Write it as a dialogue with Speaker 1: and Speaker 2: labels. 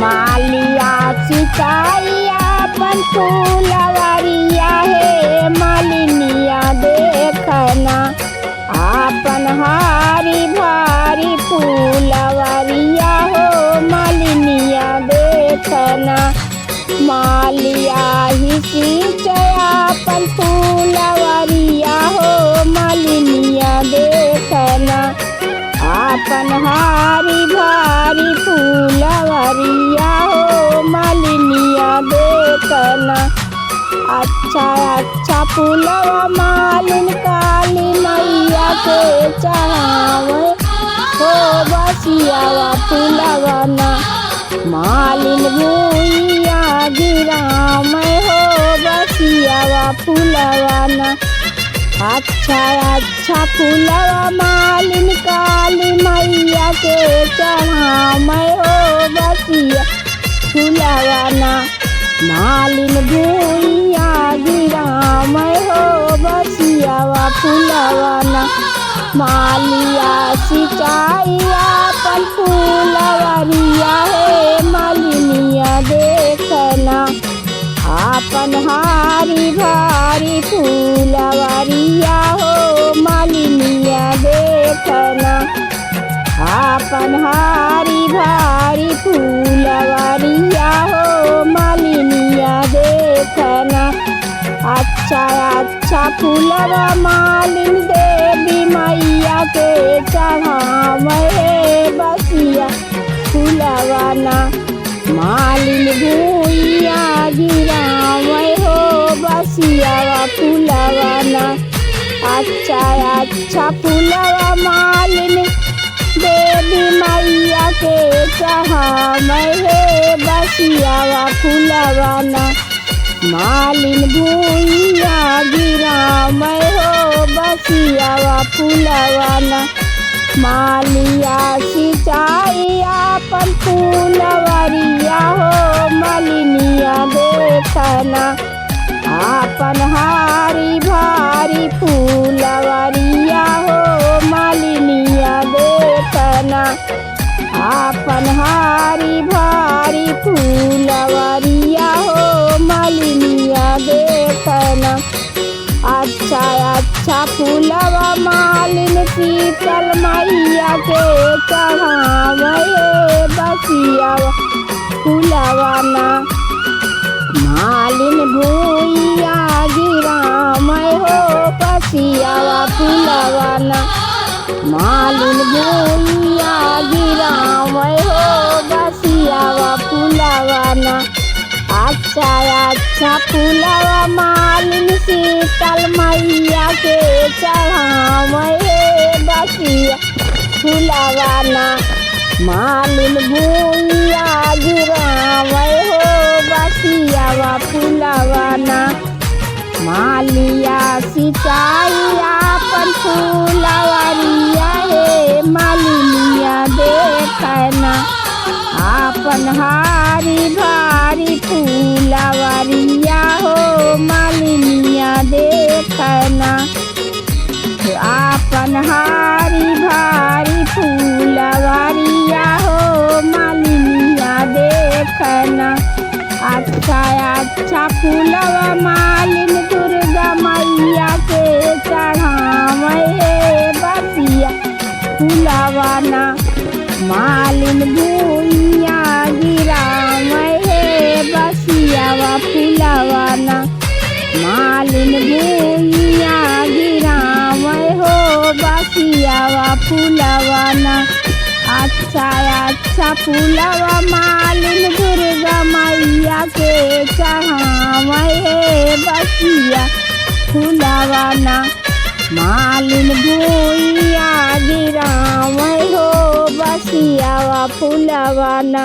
Speaker 1: मालिया सिंचाई आपन फूलवरिया हे मालिनिया देखना आपन हारी भारी फूलवरिया हो मालिनिया देखना। मालिया ही सिंचाई आपन फूलवरिया हो मालिनिया देखना आपन हारी भारी फूलवरिया हो मालिनिया देखना। अच्छा अच्छा फूलवा मालिन काली मैया के चढ़ावे हो बसियावा फूलवना मालिन भूइया गिरावे हो बसियावा फूलवना। अच्छा अच्छा फूलवा मालिन काली मैया के चढ़ावे हो बसिया फूलवना मालिन भूइया गिरावे हो बसियावा फूलवना। मालिया सिंचाई आपन फूलवरिया हे मालिनिया देखना आपन हारी भारी फूलवरिया हो मालिनिया देखना आपन हारी भारी फूलवरिया हो मालिनिया देखना। अच्छा अच्छा फूलवा मालिन देवी मैया के चढ़ावे हे बसिया फूलवना मालिन भूइया गिरावे हो बसियावा फूलवना। अच्छा अच्छा फूलवा मालिन देवी मैया के चढ़ावे हे बसियावा फूलवना मालिन भूइया गिरावे हो बसियावा फूलवना। मालिया सिंचाई आपन फूलवरिया हो मालिनिया देखना आपन हारी भारी फूलवरिया हो मालिनिया देखना आपन हारी भारी फूलवरिया हो मालिनिया देखना। अच्छा अच्छा फूलवा मालिन शीतल मैया के चढ़ावे हे बसियावा फूलवना मालिन भूइया गिरावे हो बसियावा फूलवना मालिन भूइया गिरावे हो बसियावा फूलवना। अच्छा अच्छा फूलवा मालिन शीतल मैया के चढ़ावे हे बसिया फूलवना मालिन भूइया गिरावे हो बसियावा फूलवना। मालिया सिंचाई आपन फूलवरिया हे मालिनिया देखना आपन हारी भारी फूलवरिया हो मालिनिया देखना आपन हारी भारी फूलवरिया हो मालिनिया देखना। अच्छा अच्छा फूलवा मालिन दुर्गा मैया के चढ़ावे हे बसिया फूलवना मालिन भूइया गिरावे हे बसियावा फूलवना मालिन भूइया गिरावे हो बसियावा फूलवना। अच्छा अच्छा फूलवा मालिन दुर्गा मैया के चढ़ावे हे बसिया फूलवना मालिन भूइया गिरावे हो बसियावा फूलवना।